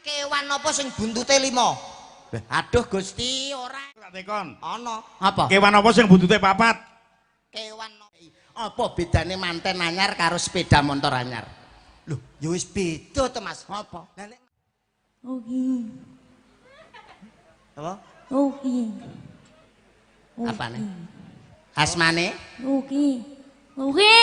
Kewan apa sing buntute 5? Aduh Gusti, ora. Tak tekon. Ana. Apa? Kewan apa sing buntute 4? Kewan Apa bedane manten anyar karo sepeda motor anyar? lho, ya wis beda to, Mas. Apa? Lah nek Oke. apa? Oke. Apane? Asmane? Oke. Oke.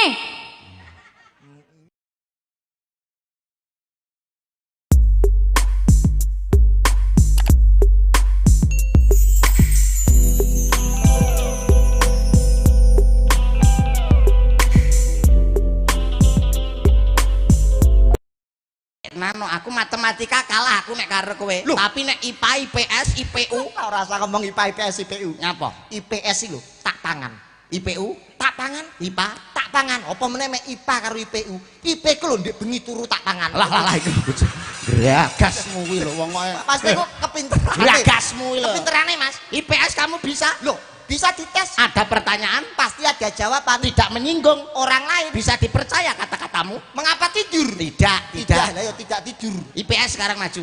Nano aku matematika kalah aku nek karo kowe. Loh. Tapi nek IPA, IPS, IPU Ora usah ngomong IPA, IPS, IPU. ngapa? IPS iki lho, tak tangan. IPU, Tak tangan, IPA. tak tangan. Apa meneh mek IPA karo IPU? IP ku lho ndek bengi turu tak tangan. Lah iku gragasmu kuwi lho wong kowe. Pasti kok kepinteran. Gragasmu kuwi lho. Kepinterane, Mas. IPS kamu bisa? Loh, bisa dites. Ada pertanyaan Pasti ada jawaban. tidak menyinggung, Orang lain bisa dipercaya kata-katamu? mengapa tidur? Tidak. Lah ya tidak tidur. IPS sekarang maju.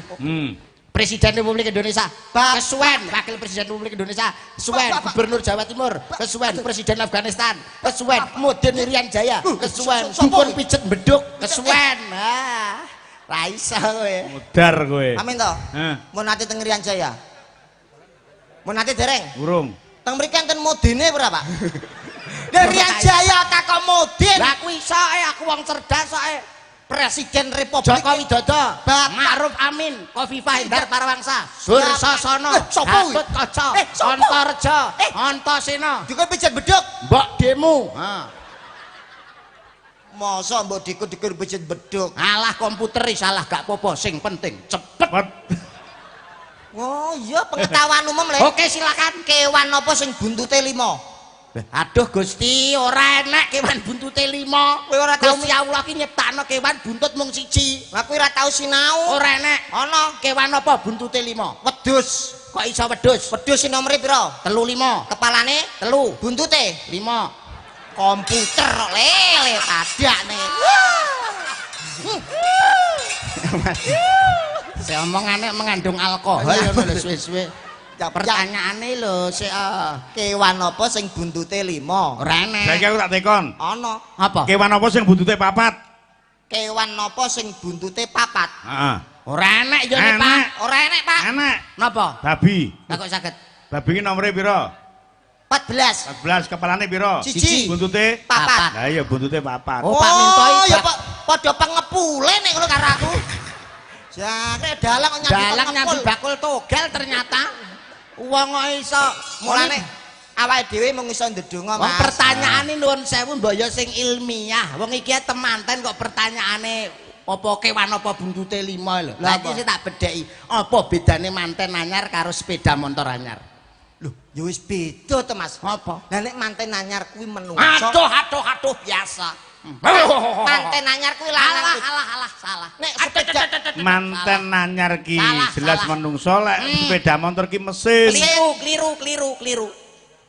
Presiden Republik Indonesia, kesuwen Wakil Presiden Republik Indonesia, kesuwen Bapak. Gubernur Jawa Timur, kesuwen Presiden Afghanistan, kesuwen Mudin Irian Jaya, kesuwen sopo dukun iki? pijet beduk, kesuwen. Ra iso kowe. Mudar kowe. Amin to. Heh, Mun nate teng Irian Jaya. Mun nate dereng. urung. Teng mriki enten modene ora, Pak? Lah Irian Jaya takon moden. Lah aku iso aku wong cerdas soe. Presiden Republik Joko Widodo, Bapak. Ma'ruf Amin, Khofifah Indar Parawangsa, Sursasana, Sopo kuwi? Gatut Kaca, Sopo? Antareja, Antasena, dikon pijet beduk. Mbok Demu. Masa mbok dikon pijet beduk. Alah komputer salah gak apa-apa, sing penting cepet. Oh iya pengetahuan umum le. Oke silakan. Kewan apa sing buntute 5? Aduh Gusti, ora enak kewan buntute 5. Kowe ora tau Gusti Allah ki nyiptakno kewan buntut mung siji. Lah kowe ora tau sinau. Ora enak. Ana Kewan apa buntute 5? wedhus. Kok iso wedhus? Wedhus sing nomere pira? 35. Kepalane 3. buntute 5. komputer kok lele padakne. Saya omongane mengandung alkohol ya lho suwe-suwe. Pertanyaane lho sik Kewan apa sing buntute 5? ora enak. Saiki aku tak tekon. Ana. Apa? Kewan apa sing buntute 4? Kewan apa sing buntute 4? Heeh. Ora enak ya nek, Pak. Enak. Ora enek, Pak. Enak. Napa? Babi. Lah kok saged? Babi ki nomere pira? 14. 14, kepalane pira? Siji. Buntute? Papat. Lah iya buntute 4. Oh, Pak Minto iki. ya Pak, padha pengepule nek ngono karo aku. Jare dalang kok Dalang nyambi nyambi bakul togel ternyata. Wong kok iso mulane awake dhewe mung iso ndedonga, Wong Mas. pertanyaane nuwun sewu mbok ya sing ilmiah. Wong iki temanten kok pertanyaane apa kewan apa buntute 5 lho. Lah iki sing tak bedheki. Apa bedane manten anyar karo sepeda motor anyar? Lho, ya wis beda to, Mas. Apa? Lah nek manten anyar kuwi menungso. Aduh biasa. Manten anyar kuwi lanang. Alah salah. Nek sepeda Manten anyar ki Salah, jelas salah. menungso lek sepeda motor ki mesin. Keliru.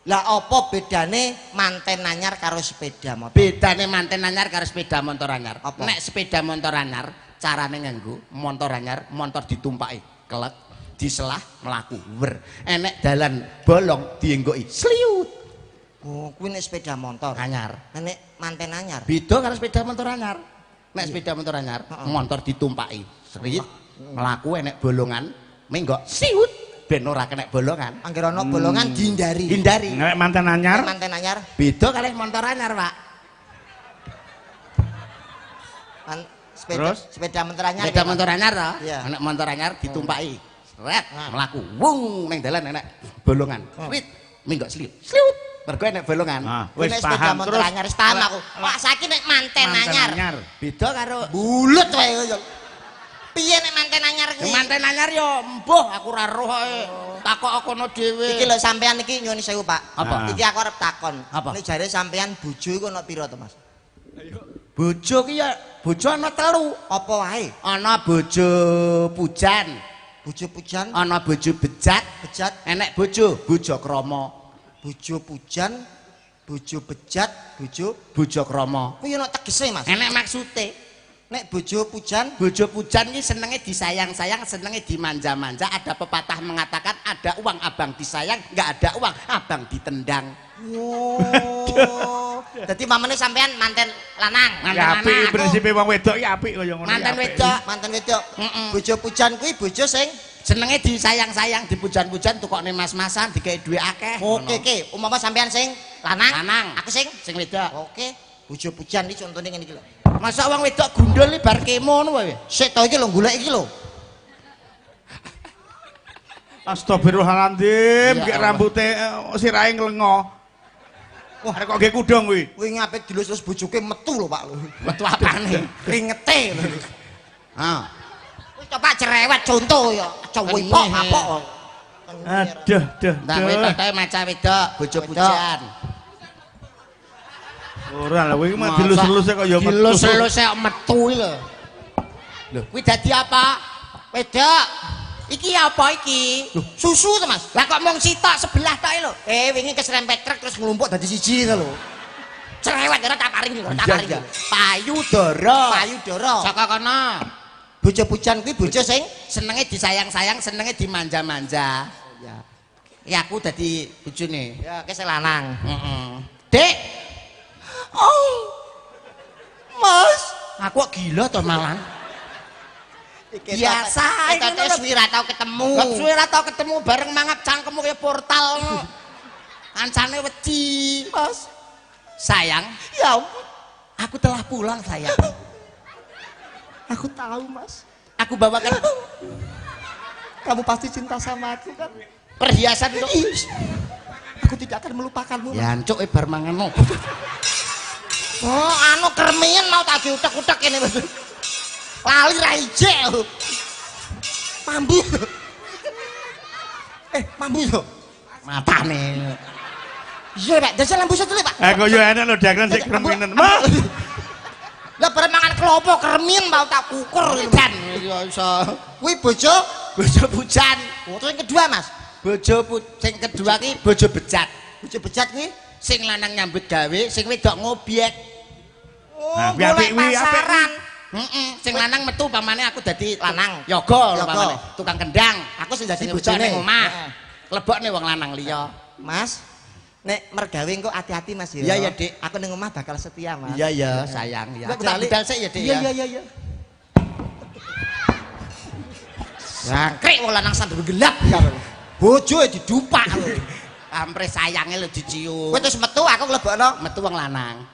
lah apa bedane manten anyar karo sepeda motor? Bedane manten anyar karo sepeda motor anyar. Apa? Nek sepeda motor anyar carane nganggo motor anyar, motor ditumpaki kelek, diselah mlaku. Wer. Enek dalan bolong dienggoki sliut Oh, kuwi nek sepeda motor. anyar. Nek manten anyar. Beda karo sepeda motor anyar. Nek sepeda motor anyar, motor ditumpaki, srit, mlaku enek bolongan, menggok siut ben ora kena bolongan. Angger ana bolongan dihindari. Hindari. Nek manten anyar, Manten anyar. Beda karo motor anyar, Pak. Sepeda Terus? sepeda motor anyar. Sepeda motor anyar to? Iya. Enek motor anyar ditumpaki. Sret, mlaku. Wung ning dalan enek bolongan. Srit, menggok sliut. Sliut. Mergo enek bolongan. nah, Kuwi wis nek sepeda paham. motor Terus anyar wis paham aku. Pak saiki nek manten anyar. Beda karo Bulet wae kaya. Piye nek manten anyar kuwi? manten anyar yo mbuh aku ora roh ae. Takok kono dhewe. Iki lho sampean iki nyuwun sewu, Pak. Apa? Iki aku arep takon. Apa? Nek jare sampean bojo iku ana pira to, Mas? Bojo ki ya bojo ana 3. Apa wae? Ana bojo pujan, Bojo pujan, ana bojo bejat, bejat, enek bojo krama. bojo pujan, bojo bejat, bojo Bojo krama. kuwi ana tegese, Mas. Enek maksude. Nek bojo pujan, Bojo pujan iki senenge disayang-sayang, senenge dimanja-manja. Ada pepatah mengatakan ada uang abang disayang, enggak ada uang abang ditendang. oh. Dadi mamane sampean manten lanang. Ya apik prinsipe wong wedok ya apik kaya ngono. Manten wedok. Manten wedok. Heeh. Bojo pujan kuwi bojo sing Senenge disayang-sayang, dipujan-pujan, tukokne mas-masan, dikei dhuwit akeh. oke, umpama sampean sing lanang, Lanang. aku sing wedok. oke. Bojo pujan iki contone ngene iki lho. Masa wong wedok gundul iki bar kemo ngono wae. Sik to iki lho golek iki lho. Astagfirullahaladzim, Ya kayak Allah. rambutnya sirahe nglengo. Wah, arek kok nggih kudung kuwi. Kuwi ngapit dilus-lus bojoke metu lho, Pak lho. Metu apane? Kringete lho. Ah. Wis coba cerewet contoh ya. Cowok Kenyeh. apa? Aduh, duh, Nah, wedok kae maca wedok, bojo pujan. Ora lho, kuwi mah dilus-lus kok ya metu. Dilus-lus kok metu iki lho. Lho, kuwi dadi apa? Wedok. Iki apa iki? Susu to, Mas. Lah kok mung sitok sebelah tok lho. Wingi keserempet truk terus nglumpuk dadi siji to lho. Cerewet ora tak paring lho, tak Iya, paring. iya. Payudara. Payudara. Saka kono. Bojo pujan kuwi bojo sing Senenge disayang-sayang, senenge dimanja-manja. ya. Ya aku dadi bojone. Ya, ke sing lanang. Heeh. Dik, Oh. Mas, aku kok gila to malah. Biasa iki iki lho suwi ra tau ketemu. Gak suwe ra tau ketemu bareng mangap cangkemmu kaya portal ngono. Kancane wedi. Mas, Sayang, ya ampun. aku telah pulang sayang. Aku tahu, Mas. Aku bawakan Kamu pasti cinta sama aku kan? perhiasan untuk Aku tidak akan melupakanmu. ya ancuk bar mangan. Oh, anu kermien mau tak diutek-utek ini. Mas. Lali ra ijek. Mambu. Mambu yo. Matane. Iya, Pak. Dasar lampu satu Pak. Kok yo enak lho dagelan sik kreminen. Mah. Lah bareng mangan klopo kermien mau tak kukur. Dan ya iso. Kuwi bojo. Bojo pujan. Oh, terus yang kedua, Mas. Bojo sing kedua ki bojo bejat. Bojo bejat kuwi. Sing lanang nyambut gawe, sing wedok ngobyek. Oh, Nah, kuwi apik kuwi, apik pasaran. Sing lanang metu pamane aku dadi Lanang. yoga lho Yoga. pamane. Tukang kendang. Aku sing dadi Sing wedok bojone. ning omah. Heeh. Lebokne wong lanang liya. Mas, nek mergawe engko hati-hati Mas ya. Iya, iya, Dik. Aku ning omah bakal setia, Mas. Iya ya, sayang ya. Enggak, Aku tak balik. budal sik ya, Dik Iya, ya. iya, iya. Jangkrik wong lanang sandur gelap. Bojo didupak lho. Ampre sayange lho dicium. Kowe terus metu aku mlebokno. Metu wong lanang.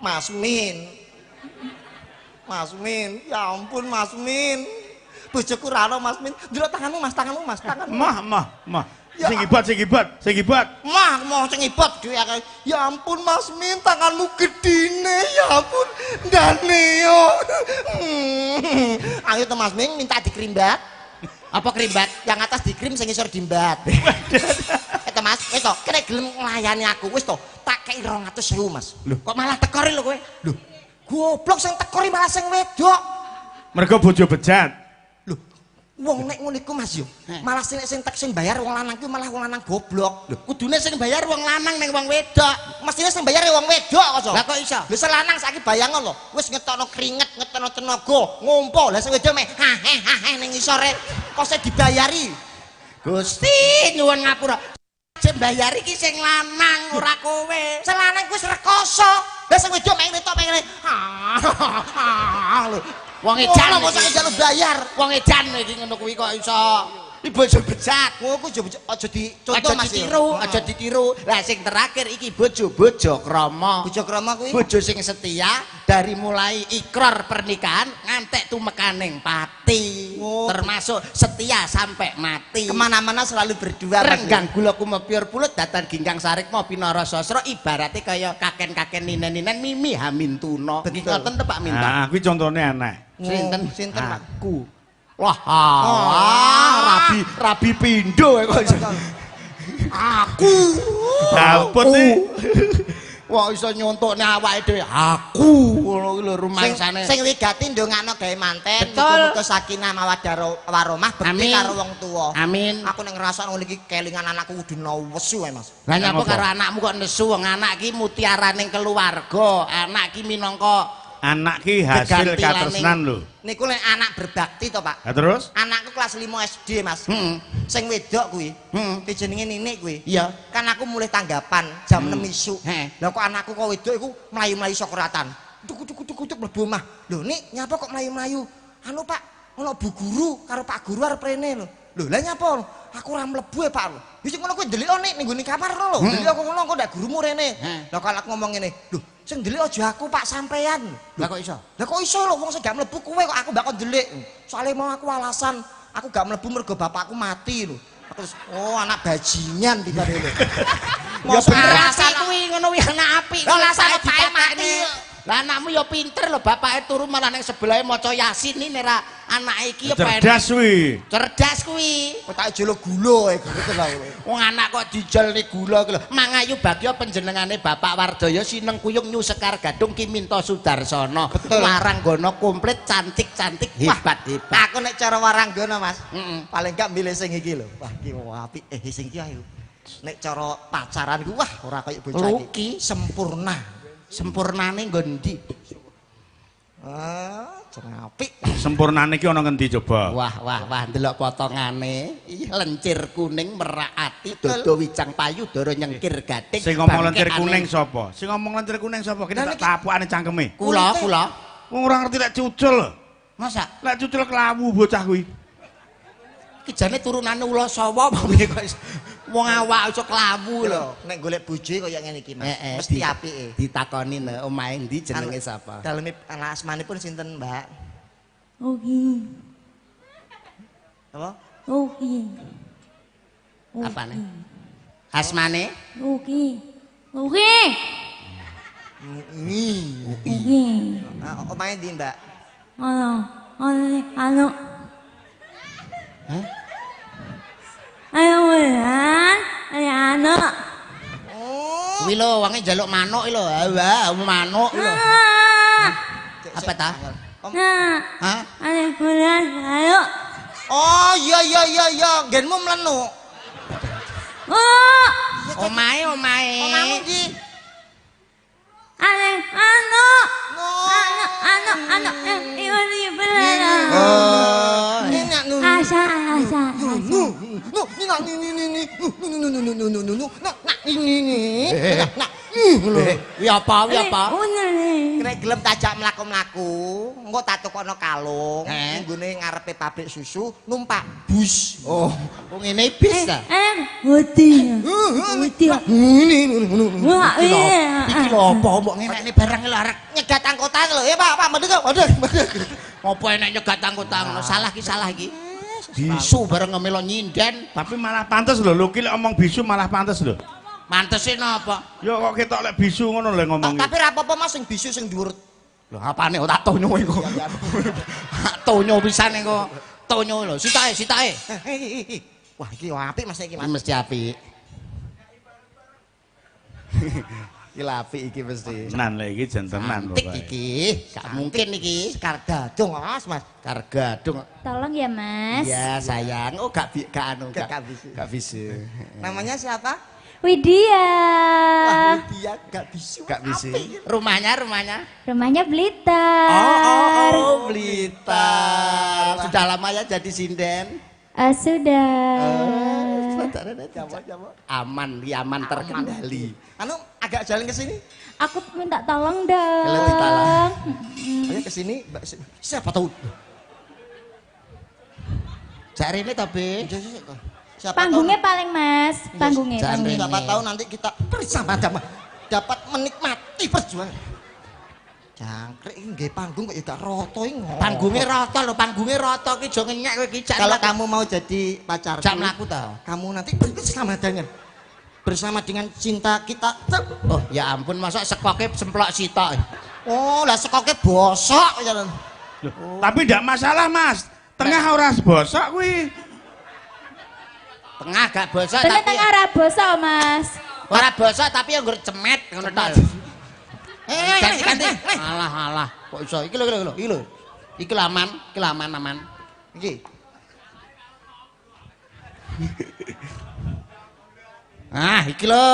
Mas Min. Mas Min, ya ampun Mas Min. Bojoku ra ono Mas Min. Ndelok tanganmu Mas, tanganmu Mas, tanganmu. Mah. Ya. Sing ibat. Mah, mau sing ibot dhewe akeh. Ya ampun Mas Min, tanganmu gedine. Ya ampun. Ndane yo. Ayo to Mas Min minta dikrimbat. Apa krimbat? Yang atas dikrim sing ngisor dimbat. Itu Mas, wis to, kene gelem nglayani aku. Wis to, tak kei 200.000 Mas. Loh, kok malah tekori lho kowe? Loh, goblok sing tekori malah sing wedok. Mergo bojo bejat. Loh, wong nek ngono iku Mas yo, malah sing bayar wong lanang kuwi malah wong lanang goblok. Lho, kudune sing bayar wong lanang ning wong wedok. Mestine sing bayar wong wedok kok. Lah kok iso? Lho selanang saiki bayangan lho, wis ngetokno keringet, ngetokno tenaga, ngompo. Lah sing wedok mek ha ning isore kok se dibayari. Gusti nyuwun ngapura. Sing bayar iki sing lanang ora kowe. Sing lanang kuwi rekoso. Lah sing wedok mek ngetok mek ngene. Lho. Wong edan kok sak njaluk bayar. Wong edan iki ngono kuwi kok iso. Iki bojo bejat. Oh, ku aja dicontoh Mas. Aja ditiru. Lah sing terakhir iki bojo krama. Bojo krama kuwi Bojo sing setia dari mulai ikrar pernikahan ngantek tumekaning pati. Oh. Termasuk setia sampai mati. kemana-mana selalu berdua Mas. Renggang gula kumepiur pulut datan ginggang sarikma pinara sasra ibaratnya kaya kaken-kaken ninen-ninen mimi hamin tuna. Betul. Ngoten to Pak Minto. Nah, kuwi contone aneh. Sinten? Sinten Pak? Aku. Wah, rabi pindo kok. Aku. Dapet sih. Wah iso nyontokne awake dhewe. Aku ngono kuwi lho rumangsane. Sing wigati ndongakno gawe manten, Betul. muga sakinah mawaddah warahmah bekti Amin. karo wong tuwa. Amin. Aku nek ngrasakno ngene iki kelingan anakku kudu nesu ae Mas. Lah nyapa Ngapa? karo anakmu kok nesu wong anak iki mutiaraning keluarga. Anak iki minangka Anak ki hasil Gegantilane. katresnan lho. Niku lek anak berbakti to, Pak. Lah terus? Anakku kelas 5 SD, Mas. Heeh. Sing wedok kuwi. Heeh. Jenenge Ninik kuwi. Iya. Kan aku mulai tanggapan jam 6 isuk. Heeh. Lah kok anakku kok wedok iku mlayu-mlayu sokratan. Tuk mlebu omah. Lho, Nik, nyapa kok mlayu-mlayu? Anu, Pak, ono Bu Guru karo Pak Guru arep rene lho. Lho, lah nyapa? Aku ora mlebu Pak lho. Wis ngono kuwi ndelik Nik ning nggone kamar lho. Ndelik aku ngono kok ndak gurumu rene. Lah kalau aku ngomong ngene, lho, sing ndelik aja aku Pak sampean. Lah kok iso? Lah kok iso lho wong sing gak mlebu kowe kok aku mbak kon ndelik. Soale mau aku alasan aku gak mlebu mergo bapakku mati lho. Terus oh anak bajingan tiba-tiba lho. Ya alasan kuwi ngono kuwi anak apik. Lah alasan bapake mati. Lah anakmu ya pinter lho, bapake turu malah ning sebelahe maca Yasin ini nek anake iki ya Cerdas kuwi. cerdas kuwi. Kok tak jelo gula gitu lho. Wong anak kok dijelni gula ki lho. Mangayu Bagya panjenengane Bapak Wardaya Sineng Kuyung Nyu Sekar Gadung Ki Minto Sudarsono. Waranggono komplit cantik-cantik hebat-hebat. Aku nek cara waranggana Mas, Heeh. paling gak milih sing iki lho. Wah, iki apik. Sing iki ayo. Nek cara pacaran ku wah ora kaya bocah Luki. iki. Sempurna. Sempurnane nggo ndi? Ah, jeneng apik. Sempurnane ki ana ngendi coba? Wah, ndelok potongane. Ih, lencir kuning merak ati, dodo wicang payu, doro nyengkir gading. Sing ngomong bangke lentir ane. kuning sapa? Sing ngomong lentir kuning sapa? Kita tak tapukane cangkeme. Kula. Wong ora ngerti lek cucul. Masa? Lek cucul kelawu bocah kuwi. Ki jane turunane ula sawa apa piye kok wong awak iso kelawu lho. Lho, nek golek bojo kaya ngene iki Mas. Heeh, Mesti apike. Ditakoni lho, omahe ndi jenenge sapa? Daleme anak asmanipun sinten, Mbak? Ogi. Apa? Ogi. Apane? Asmane? Ogi. Ogi. Ogi. Omahe ndi, Mbak? Ano. Hah? Ano. Kuwi lho wonge njaluk manuk lho. Wah, manuk lho. Apa ta? Hah? Ayo. Oh, iya, genmu mlenu. Oh. Omahe. Omahmu ndi? Ano. Oh. Enak nu. Asa. Wi apa? Nek gelem tajak mlaku-mlaku, engko tak tukokno kalung, nggone ngarepe pabrik susu, numpak bus. Oh, ngene bis ta? Ngerti. Iki lho apa mbok ngenekne barang lho arek Nyegat angkutan lho. Ya Pak, mendek. apa enek nyegat angkutan ngono. Salah iki. Bisu bareng ngemelo nyinden. Tapi malah pantes lho, lho ki lek omong bisu malah pantes lho. Mantese napa? Ya kok ketok lek bisu ngono lho ngomong. Tapi ra apa-apa Mas sing bisu sing dhuwur. Lho apane tak tonyo iku. Tonyo pisane kok. Tonyo lho, sitake. Wah, iki apik Mas iki Mas. Mesti apik. Iki apik iki mesti. Tenan lho iki jentenan Cantik pokoke. iki, gak mungkin iki. Sekar gadung Mas. Kargadung. Tolong ya Mas. Ya sayang, oh gak anu, Gak bisu. Gak bisu. Namanya siapa? Widya. Wah, dia gak bisu. Gak bisu. Rumahnya? Rumahnya Blitar. Oh, Blitar. Sudah lama ya jadi sinden? Sudah. Aman terkendali. Anu agak jalan ke sini. Aku minta tolong dong. Kalau ditolong. Ayo ke sini. Siapa tahu? Cari ini tapi. Siapa Panggungnya paling Mas. Panggungnya. Jangan panggungnya. Siapa tahu nanti kita bersama dapat menikmati perjuangan. Jangkrik ini nggih panggung kok ya gak roto iki. Panggungnya rata ki aja ngenyek kowe iki. Kalau kamu mau jadi pacarku, jam laku ta. kamu nanti bersama dengan cinta kita. Oh, ya ampun masa sekoke semplok sitok. Oh, lah sekoke bosok ya. Tapi ndak masalah, Mas. Tengah ora bosok kuwi. Tengah gak bosok Bener tapi tengah raboso Mas. ora bosok tapi yang cemet ngono tok. Ganti. Alah. Kok iso? Iki lho. Iki aman. Iki. Ah, iki lho.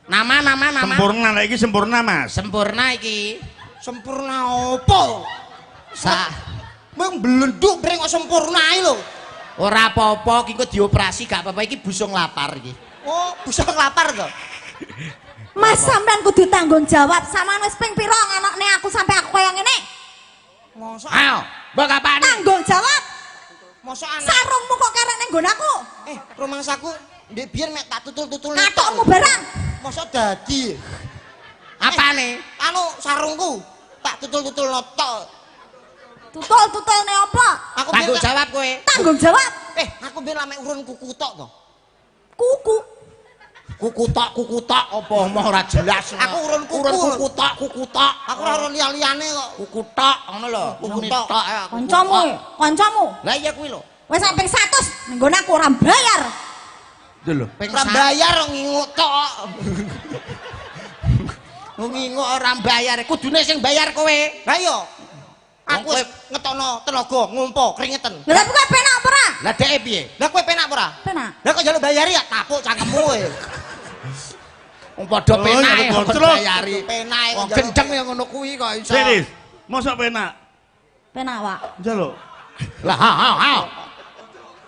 Nama. Sempurna lek iki sempurna, Mas. Sempurna iki. Sempurna opo? Mung blenduk breng kok sempurna ae lho. Ora apa-apa, iki kok dioperasi gak apa-apa iki busung lapar iki. Oh, busung lapar to. Mas sampean kudu tanggung jawab sama wis ping pira anakne aku sampe aku kaya ngene. Mosok Ayo, mbok kapan? Tanggung jawab. mosok anak. Sarungmu kok kerek ning nggon aku. Rumangsaku ndek biyen mek tak tutul-tutul Ngatokmu barang. Mosok dadi. Apane? Anu sarungku tak tutul-tutul tok. Tutul-tutulne apa? Aku Tanggung biyen jawab kowe. Tanggung jawab. aku biyen mek urun kuku tok to. Kuku. Kuku tok apa omong ora jelas. Aku urun kuku tok. Aku ora urun liya-liyane kok. Kuku tok ngono lho. Kuku Kuku tok. tok. Kancamu. Lah iya kuwi lho. Wis sampe 100 ning nggon aku ora bayar. Lho. Ora bayar nginguk tok. Nginguk ora bayar. Kudune sing bayar kowe. Lah iya. Aku wis ngetokno tenaga ngumpo keringetan. Lah tapi kowe penak apa ora? Lah dhek piye? Lah kowe penak apa ora? Penak. Lah kok njaluk bayari ya tapuk cangkemmu kowe. Wong padha penak nyaluk kok gonclok. bayari. Penak Wong gendeng ya ngono kuwi kok iso. Serius. Mosok penak. Penak, Wak. Njaluk. Lah ha.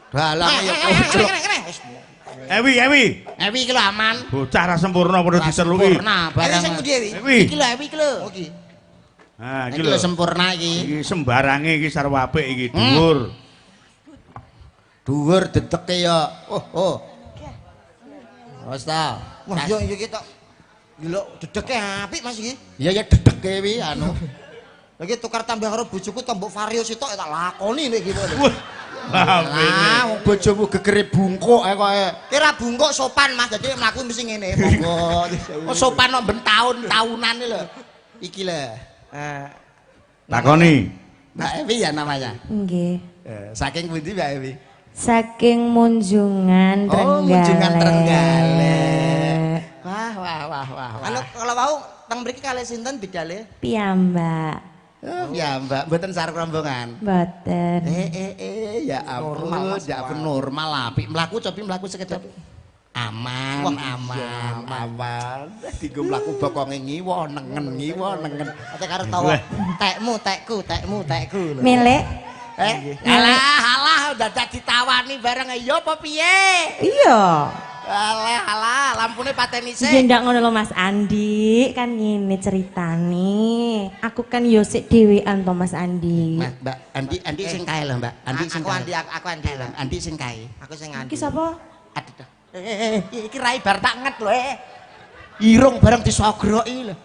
Dalang ya gonclok. Ewi. Ewi iki lho aman. Bocah ra sempurna padha diseluki. Sempurna barang. sing pundi Ewi? Ewi. Iki lho Ewi iki lho. Oke. Ha, Iki iki lho lho. sempurna iki. Iki sembarange iki sarwa apik iki dhuwur. Dhuwur dedeke ya. Oh. Wes ta. Wah, yo kita. Lho, dedeke apik Mas iki. Ya dedeke wi anu. Lagi tukar tambah karo bojoku tombok vario sitok tak lakoni nek iki. Wah, Ah, wong bojomu gegere bungkuk kok. Kira bungkuk sopan Mas, jadi mlaku mesti ngene. Monggo. Oh sopan kok ben taun-taunane lho. Iki lho. Takoni. Mbak Ewi ya namanya. Nggih. Saking pundi Mbak Ewi? Saking Munjungan Trenggalek. Oh, Munjungan Trenggalek. Wah. Anu kalau mau teng mriki kalih sinten bidale? Piyambak. Oh, ya Mbak, mboten sareng rombongan. Mboten. Ya ampun, ya ampun normal apik. Mlaku cobi mlaku sekedap. Aman. Digo mlaku bokonge ngiwa nengen. Ate karo tawa. Tekmu. Milik. Alah, dadak ditawani bareng ya apa piye? Iya. Alah, lampune pateni Iya sik. ndak ngono lho Mas Andi, kan ngene ceritane. Aku kan yo sik dhewean to Mas Andi. Mbak Andi sing kae lho, Mbak. Andi sing Aku kae. Aku Andi. Andi sing kae. Aku sing Andi. Iki sapa? Aduh. Iki rai bar tak nget lho. Irung bareng disogroki lho.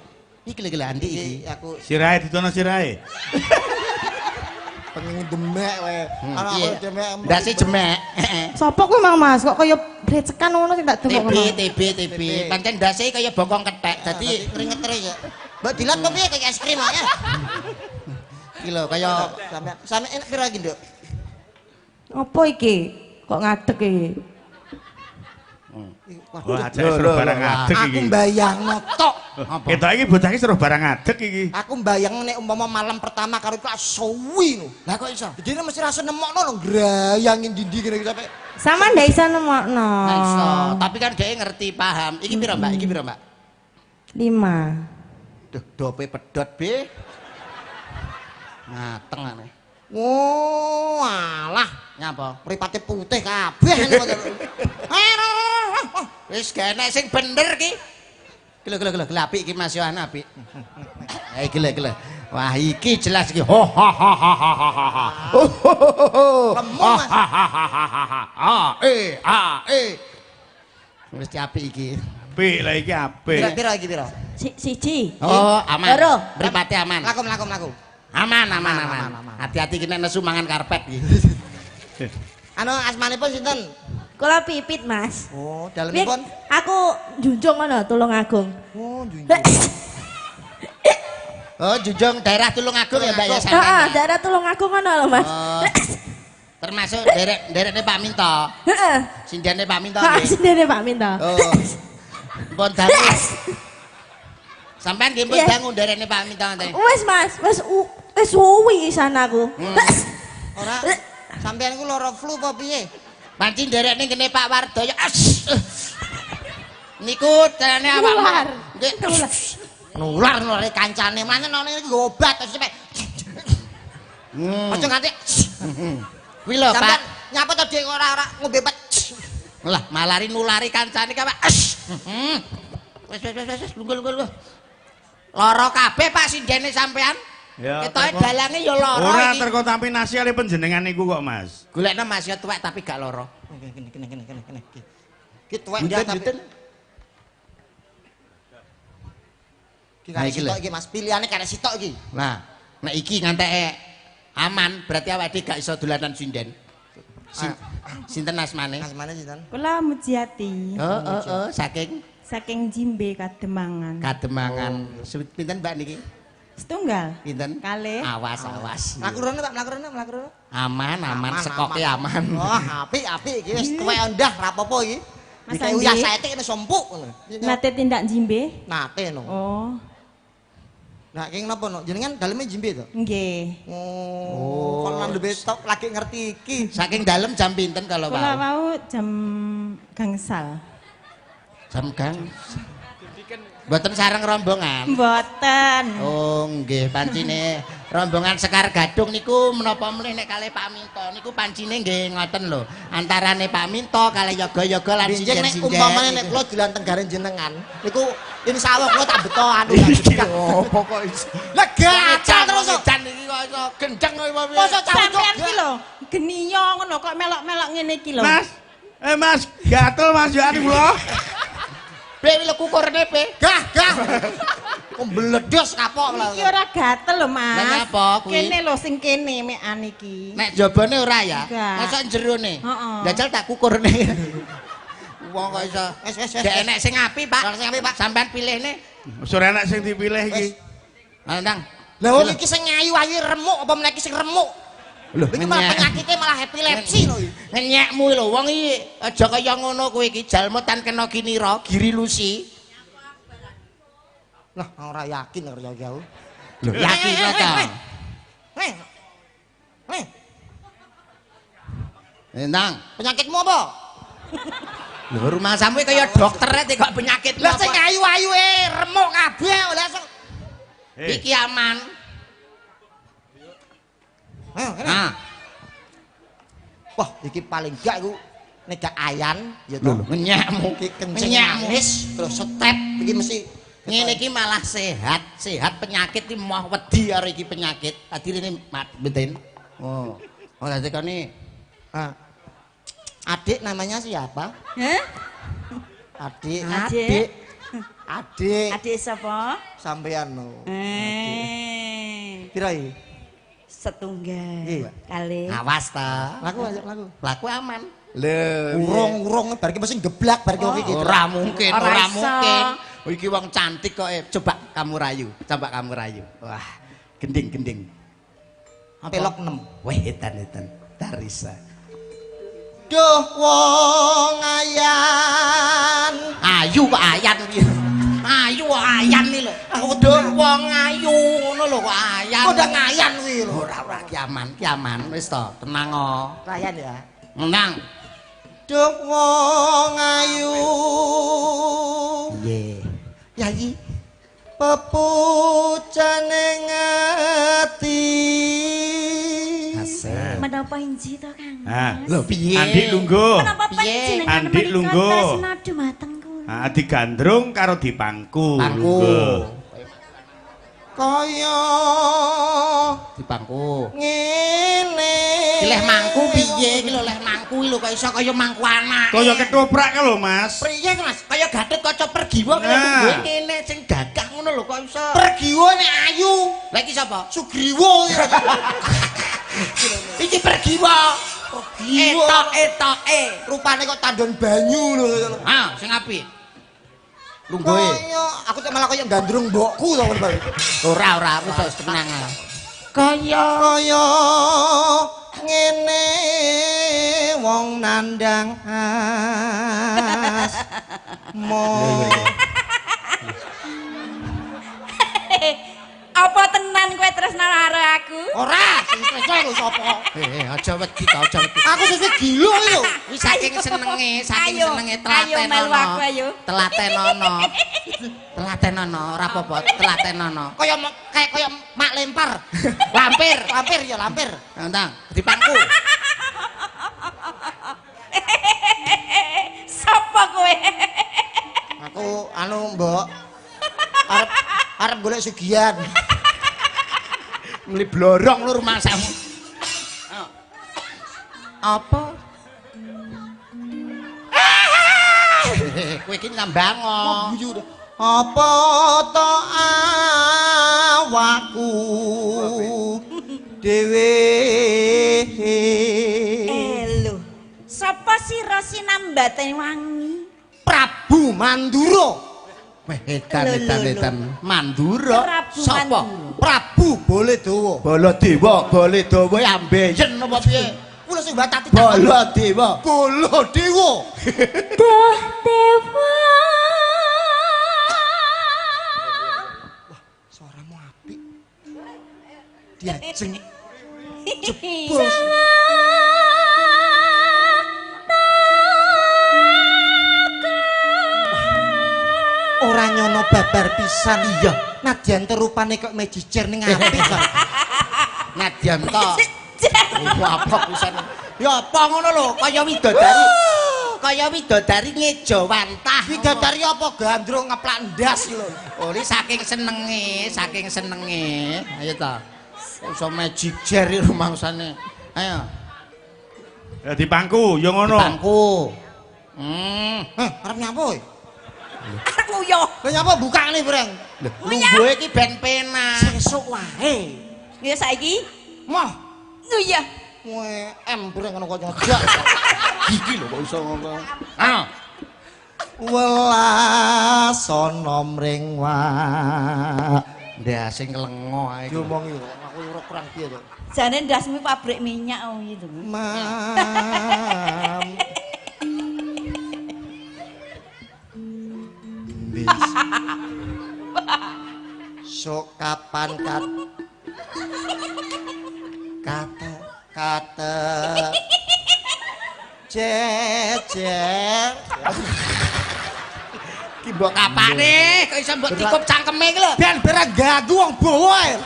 Iki lho Andi iki. Aku Sirahe ditono sirahe. pengen demek wae. Ana aku demek. Ndase jemek. Sapa kuwi Mang Mas? Kok kaya brecekan ngono sing tak delok ngono. TB. Pancen ndase kaya bokong kethek. Dadi keringet ya. Mbak dilat kok piye kayak es krim ya? iki lho kaya Sampe enak pira iki, Nduk? Apa iki? Kok ngadeg iki? Wah, ajake seru barang ngadeg Aku iki. mbayangno tok. Ketok iki bocah iki seru barang ngadeg iki. Aku mbayang nek umpama malam pertama karo iku suwi lho. lah kok iso? Jadi mesti rasa nemokno lho grayangin dindi kene iki sampe Sama ndak iso nemokno. Nah, iso, tapi kan dia ngerti paham. Iki pira, Mbak? Iki pira, Mbak? 5. Duh, dope pedot, Be. Ngateng aneh. oh alah Nyapa? mripate putih kabeh ngono. Wis gak enek sing bener ki. Gila apik iki Mas Yohan apik. Iki lho. Wah, iki jelas iki. Ho. Lemu Mas. Wis apik iki. Apik lah iki apik. Pira iki pira? Siji. Oh, aman. Loro. Mripate aman. Lakum. Aman. Hati-hati ki nek nesu mangan karpet iki. Anu asmanipun sinten? Kula Pipit Mas. Oh, Piye, dalemipun. aku junjung ngono Tulungagung. Oh, junjung. Oh, Junjung daerah Tulungagung ya, Mbak ya Heeh, sampean. daerah Tulungagung ngono lho Mas. Oh. Termasuk derek-derekne Pak Minto. Heeh. Sinjane Pak Minto Pak nggih. sendiri Pak Minto. Oh. Pun dangu. Sampean nggih pun Iya. dangu derekne Pak Minto nte. Wes Mas, wis suwi isan aku. Ora sampean ku lara flu apa piye? Pancen derekne kene Pak Wardoyo. Niku carane awak. Nular. Nggih. Nular kancane mana none iki obat terus sampe. Aja nganti. Kuwi lho, Pak. Nyapa to Dik ora ngombe obat. Lah, malari nulari kancane ka, Pak. Wis, lungguh. Lara kabeh Pak sindene sampean. Ya. Ketoke dalange ya lara Ora iki. terkontaminasi kali panjenengan niku kok, Mas. Golekno Mas ya tuwek tapi gak lara. Kene. Ki tuwek ndak tapi. Ki Nah, iki sitok lho. iki Mas, pilihane karek sitok iki. Nah, nek iki nganteke aman, berarti awake gak iso dolanan sinden. Sinten asmane? Mas mana sinten? Kula Mujiati. Saking Jimbe Kademangan. Kademangan. Pinten Mbak niki? Setunggal. Pinten? Kalih. Awas. Mlaku rono Pak, mlaku rono. Aman, sekoke aman. Oh, apik iki wis tuwek endah rapopo iki. Mas Mas Andi. uyah saetik kene sompuk ngono. Nate tindak Jimbe. Nate no. Oh, Nah, keng napa no? Jenengan daleme jimbe to? nggih. Oh. Kon landhe tok lagi ngerti iki. Saking dalem jam pinten kalau Kula mau? mau jam gangsal. Jam gang. Mboten sareng rombongan. Mboten. Oh nggih, pancine rombongan Sekar Gadung niku menapa mlih nek kalih Pak Minto niku pancine nggih ngoten lho. Antarane Pak Minto kalih yoga-yoga lan Benjing nek sinjen-sinjen. umpamane nek kula dilanteng garen jenengan niku insyaallah kula tak beto anu ya. Opo kok iso? Lah gacal terus kok. Jan iki kok iso gendeng kok piye? Masa Sampeyan iki lho, geniyo ngono kok melok-melok ngene iki lho. Mas, gatel Mas ya kula. Piye lho kukurne piye? Gah. Kok mbledos kapok lho. Iki ora gatel lho, Mas. Lah nyapa kuwi? Kene lho sing kene mekan iki. Nek jabane ora ya? Enggak. Masa jerone? Heeh. Dajal tak kukurne. Wong kok iso. Wis. Gak enek sing apik, Pak. Sing apik, Pak. Sampean pilihne. Wis ora enak sing dipilih iki. Nandang. Lah wong iki sing ayu-ayu remuk apa meneh iki sing remuk? Lho, Iki malah penyakitnya malah epilepsi lho. Ngenyekmu lho wong iki aja kaya ngono kowe iki jalmu tan kena kinira, giri lusi. Lah ora yakin ora jauh. Lho, yakin ta? Nandang. Penyakitmu apa? Lho rumah sampe kaya dokter kok penyakit. Lah sing ayu-ayu remuk kabeh lah sing Iki aman. Nah, wah iki paling gak iku nek gak ayan ya to. ngenyekmu Iki kencing Ngenyekmu. manis terus step iki mesti Ngene iki malah sehat penyakit iki moh wedi karo iki penyakit. Adirene beten. Oh. Oh dadi kene adik namanya siapa? Hah? Adik. Adik sapa? Sampean no. Pira iki? Setunggal. Iya. Kalih. Awas ta. Laku. Laku aman. Urung bar iki mesti geblak bar iki iki. Ora mungkin, Ora ora iso. mungkin. Oh, iki wong cantik kok. Coba kamu rayu. Wah, gending. Pelok 6. Wah, edan. Tarisa. Duh wong ayan. Ayu kok ayan iki. Ayu kok ayan iki lho. Duh wong ayu ngono lho kok ayan. Kok udah ngayan kuwi lho. Ora ki aman. Wis to, tenang kok. Rayan ya. Menang. Duh wong ayu. Nggih. Yayi pepucane ngati. Asik. Menapa inji to, Kang? Nah, Lho piye? Andi lungguh. Menapa Piye? panjenengan Andi menika lungguh. tresna dumateng kula? Ah, digandrung karo dipangku. Pangku. lungguh. Kaya Di pangku. ngene. Ki leh mangku piye iki lho leh mangku lho kok iso kaya mangku anak. Kaya ketoprak lho, Mas. Priye Mas? Kaya Gatot Kaca Pergiwa kaya Nah. lungguhe ngene sing gagah ngono lho kok iso. Pergiwa nek ayu. Lah iki sapa? Sugriwa. Iki Pergiwa. Pergiwa. Etoke. Rupane kok tandon banyu lho. Ah, sing apik. Lungguhe. Kaya aku cek malah kaya gandrung mbokku to Mas. Ora wis tenang. Kaya ngene wong nandang as Apa tenan kowe tresna karo aku? ora sing tresno lho sapa Aja wedi ta, aja wedi. aku sesuk gila iki lho Wis saking senenge Ayo, ayo, telatenono. melu aku, ayo. Telatenono. Telatenono, ora apa-apa, telatenono. Kaya mak lempar. Lampir Ya lampir. Entang, di pangku. Sapa kowe? Aku anu, Mbok. Arep golek sugihan. Meli blorong lu rumah samu. Apa? Kowe iki nyambango. Apa to awakku dhewe. Lho, sapa sira sinambaten wangi? Prabu Mandura. Edan. Mandura. Prabu Sapa? Mandura. Prabu Baladewa. Baladewa ambeien apa piye? Kula sing batati Baladewa. Baladewa. Duh dewa. Suaramu apik. Diajeng. Ora nyono babar pisan. Iya. Nadyan terupane kok mejijer ning apik kok. Nadyan to. Apa pisan? Ya apa ngono lho, kaya widodari. Kaya widodari ngejo wantah. Widodari apa gandrung ngeplak ndas lho. Oli saking senenge. Ayo ta. Iso mejijer rumangsane. Ayo. Ya di pangku, ya ngono. Bangku. Arep nyapa? Arep nguyuh. Lah nyapa bukane, Breng? Lungguhe iki ben penak. Sesuk wae. Ya saiki Moh. nguyuh. Kowe Breng ngono kok nyojak. Iki lho kok iso ngono. Ah. Welas ana mring wa. Ndas sing lengo ae. Diomongi kok aku ora kurang piye to. Jane ndasmu pabrik minyak gitu. Mam. Sok kapan kata jejer Ki mbok kapane kok iso mbok tikup cangkeme iki lho. ben bareng ganggu wong bawa ae.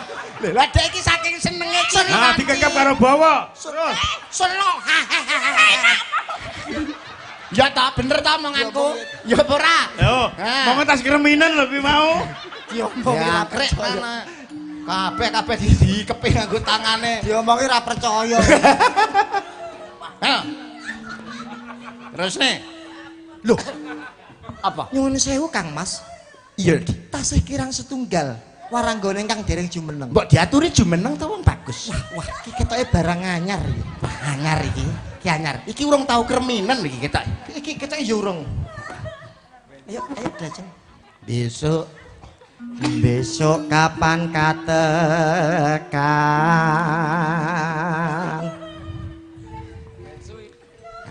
Lha dhek iki saking senenge ciri. Nah, dikekep karo bawa. Terus selo. Ya ta bener ta omonganku. Ya apa ora? Yo, mau tas kreminen lebih mau. Diomongi Ya ra krek percaya. mana. Kabeh dikepi nganggo tangane. Diomongi ra percaya. Ayo. Terus nih. Loh, Apa? nyuwun sewu Kang Mas. Iya. Tasih kirang setunggal. Waranggane kang dereng jumeneng. Mbok diaturi jumeneng ta wong bagus. Wah, iki ketoke barang anyar iki. Anyar iki. Ki anyar. Iki urung tau kreminen iki ketok. Iki ketoke ya urung. Ayo Dajeng. Besok kapan katekan.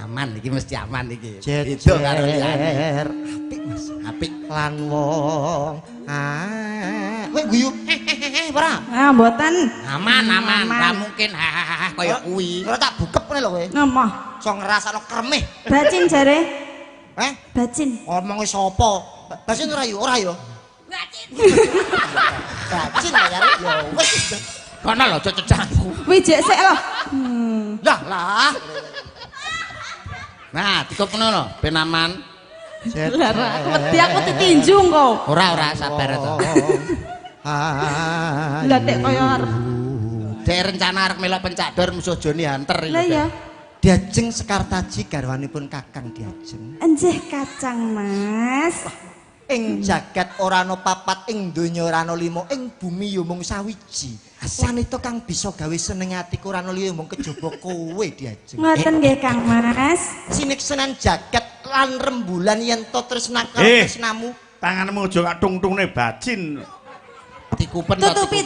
Aman iki mesti aman iki. Jejer karo liyane. apik Mas. Apik. Lan wong. Kowe guyu. Ora. Ah, mboten. Aman. Ora mungkin kaya kuwi. Ora tak bukep ngene lho kowe. Ngomong. So ngrasakno kremih. Bacin jare. Bacin. Ngomongi sapa? Bacin ora yo, ora yo. Bacin. Bacin ya yo wis. Kono lho cecahku. Wijek sik lho. Lah. Nah, dikup ngono lho, ben aman. Lah ra, wedi aku ditinju engko. Ora sabar to. Lah tek kaya arep. Dek rencana arep melok pencador musuh Joni Hunter iki. Lah ya. Diajeng Sekartaji garwanipun Kakang Diajeng. Enjih kacang, Mas. Ing jagat ora ana papat, ing donya ora ana lima, ing bumi ya mung sawiji. Wanita kang bisa gawe seneng atiku ora ana liya mung kejaba kowe Diajeng. Ngoten nggih, Kang Mas. Siniksenan jagat lan rembulan yen to tresna karo tresnamu. Tanganmu aja kak tung-tungne bacin. Dikupen Tutupi.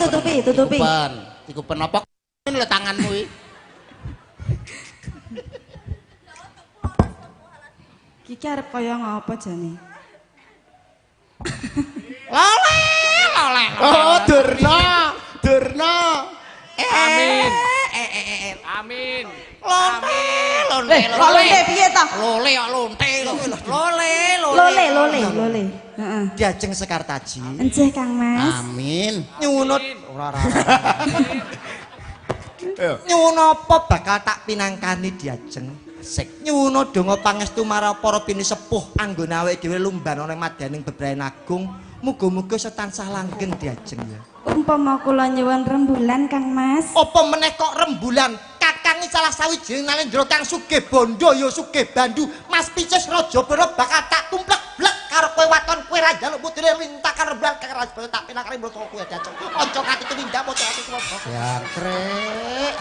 Dikupen apa lho tanganmu iki. Iki arep kaya ngapa jane? Lole. Oh, Durna. Amin. Amin. Lole lonte. Lonte piye to? Lole kok lonte. Lole. Heeh. Diajeng Sekartaji. Enjih Kang Mas. Amin. Nyuwunut ora. Nyuwun apa bakal tak pinangkani Diajeng. Sik. Nyuwun donga pangestu marang para pinisepuh anggone awake dhewe lumban ana madyaning bebrayan agung. Muga-muga setansah langgeng Diajeng ya. Umpama kula nyuwun rembulan Kang Mas. Apa meneh kok rembulan? Kakang salah sawijining nalendra kang sugih bondo ya sugih bandu. Mas Picis Rajabara bakal tak tumplek blek karo kowe waton kowe ra njaluk putune lintakan rembulan kang Rajabara tak pinakari mroko kowe Diajeng. Aja kati tumindak aja kati tuwa. Jangkrik.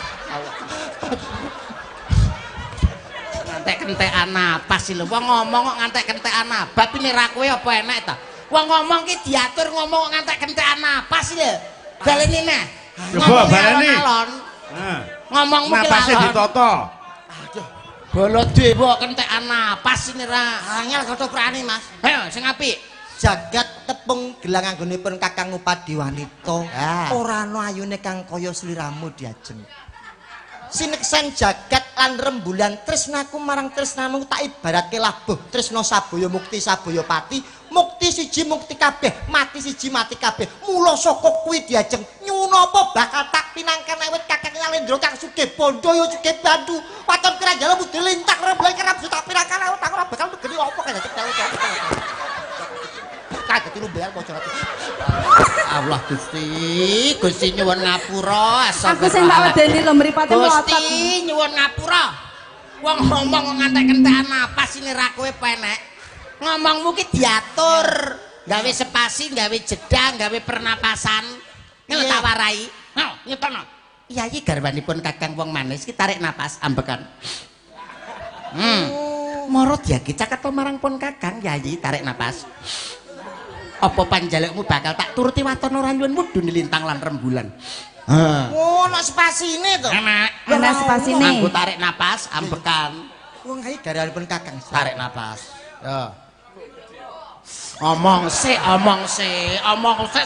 Ngantek kentekan napas lho. Wong ngomong kok ngantek kentekan napas pine ra kowe apa enek ta? Wong ngomong ki diatur ngomong kok ngantek kentekan napas lho. Baleni neh. Coba baleni. Nah. Ngomongmu ki napase ditata. Aduh, bolo dewa kentekan napas ini ra. angel kethoprane Mas. Ayo sing apik. Jagat tepung gelang anggonipun Kakang Upadi Wanita. Ora ana ayune kang kaya sliramu Diajeng. Sineksen jagat lan rembulan tresnaku marang tresnamu tak ibaratke labuh tresna sabaya mukti sabaya pati mukti siji mukti kabeh mati siji mati kabeh mula saka kuwi Diajeng nyuwun apa bakal tak pinangkan awit Kakang Nyalendra kang sugih bondo ya sugih bandu waton keranjala mudhi lintak rembulan kerap tak pinangkan awit aku ora bakal ngeni apa kaya kaget lumbean bocor ati. Allah Gusti nyuwun ngapura. Aku sing tak wedeni lho mripate melotot. Gusti nyuwun ngapura. Wong ngomong ngantek kentekan napas ini ra kowe penek. Ngomongmu ki diatur, gawe spasi, gawe jeda, gawe pernapasan. Ngene tak warai. Nah, nyetono. Yayi garwanipun Kakang wong manis ki tarik napas ambekan. Moro diagi caket marang pun Kakang Yayi tarik napas. Apa panjalukmu bakal tak turuti waton ora nyuwun mudhun lintang lan rembulan. Oh, ana spasine to. Ana spasine. Aku tarik napas ambekan. Wong kae garanipun Kakang. Tarik napas. Yo. Omong sik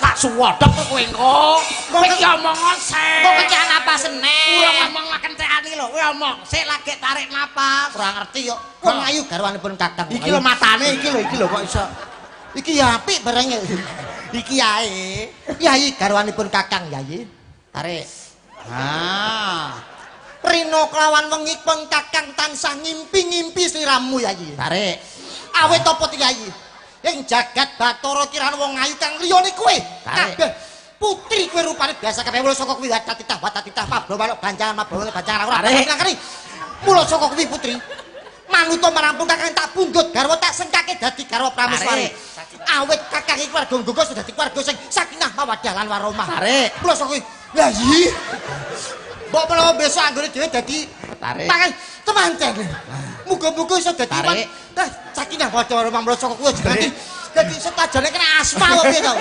tak suwodok kowe engko. Kowe iki omong sik. Kok kecak napas meneh. Ora ngomong kentekane lho, kowe omong sik lagi tarik napas. Ora ngerti yo. Wong ayu garwanipun Kakang. Iki lho matane iki lho kok iso. Iki ya apik barenge. Iki ae. Yayi garwanipun Kakang Yayi. Tarik. Rina kelawan wengi pun Kakang tansah ngimpi-ngimpi sliramu Yayi. Tarik. Awit apa ti Yayi? Ing jagat Bathara kirana wong ayu kang liyane kowe. Kabeh putri kowe rupane biasa kabeh mula saka kuwi watatitah pablo manuk banjangan mablo banjangan ora ngerti. Mula saka kuwi putri. Manuta marang Kakang tak pundhut garwa tak sengkake dadi garwa prameswari. Awit Kakang iki warga Nggogo sudah dadi warga sing sakinah mawaddah lan warahmah. Tarik. Mula saka kuwi. Lah yi. Mbok menawa besok anggone dhewe dadi tarik. Mangan temanten. Muga-muga iso dadi sakinah mawaddah warahmah mula saka kuwi dadi setajane kena asma kok piye to.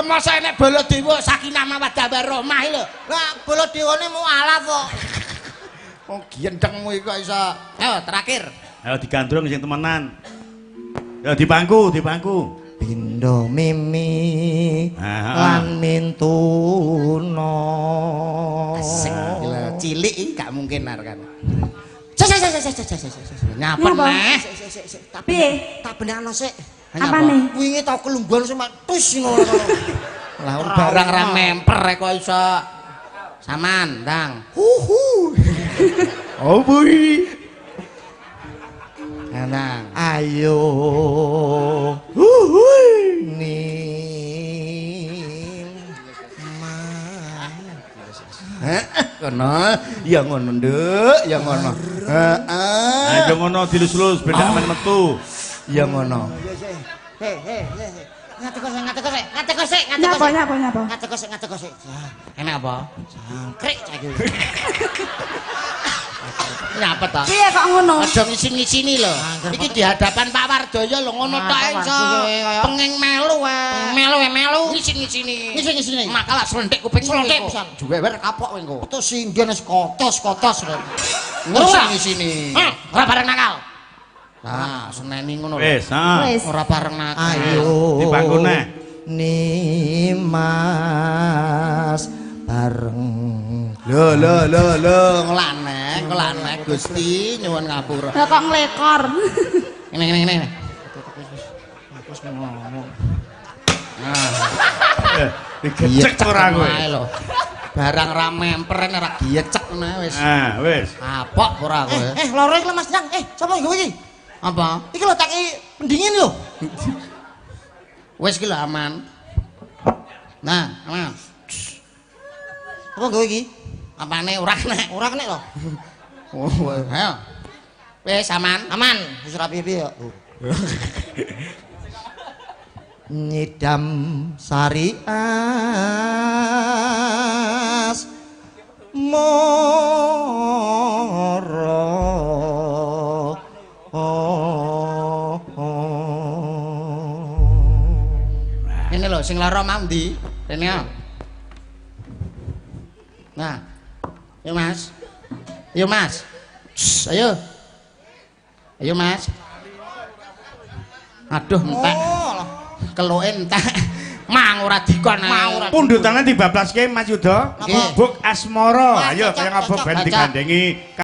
Masa enek bala dewa sakinah mawaddah warahmah lho. Lah bala dewane mau alaf kok. Oh gendengmu iki kok iso. Ayo terakhir. Ayo digandrung sing temenan. Ya di bangku. Pindha mimi lan mintuna. Asik cilik iki gak mungkin arek. Nyapa neh? Piye? Tak benakno sik. Apane? Wingi tau kelungguhan sing tus ngono. Lah barang ra memper kok iso. Saman, Ndang. Oh bui. Ndang. Ayo. Nim. Kono, ya ngono, Nduk, ya ngono. Heeh. Ayo ngono dilus-lus ben men metu. Ya ngono. Ngateko sik. Nyapa? Ngateko sik. Enak apa? Jangkrik saiki. Nyapa ta? Piye kok ngono? Aja ngisi-ngisini lho. Iki di hadapan Pak Wardoyo lho ngono tok iso. Penging melu wae. Melu ngisi-ngisini. Ngisi-ngisini. Makalah slentik kuping Slentik pisan. Juwewer kapok kowe engko. Putus singgen wis kotos. Ngisi-ngisini. Ora bareng nakal. Nah, seneni ngono lho. Wis, Ora bareng nakal. Ayo. Di bangku neh. Nimas bareng Lho, nglanek Gusti nyuwun ngapura. Lah kok nglekor. Ngene. Wis ngomong. Digecek ora kowe. Barang ra memperen ora giecek ngene wis. Wis. Apok ora kowe. Loro iki lho Mas Jang. Sapa nggawe iki? Apa? Iki lho tak pendingin lho. Wis iki lho aman. Nah, aman. Apa nggawe iki? Apane ora kena? Ora kena lho. Oh, ayo. Wis aman. Aman. Wis ora piye ya. Nyidam sarias moro ini lho sing lara mau ndi rene ya nah yo mas ayo mas aduh entek keloke entek mang ora dikon Pundutane dibablaske Mas Yuda. Nggih. Buk asmara. Ayo Cocok, kaya ngapa cocok. ben digandengi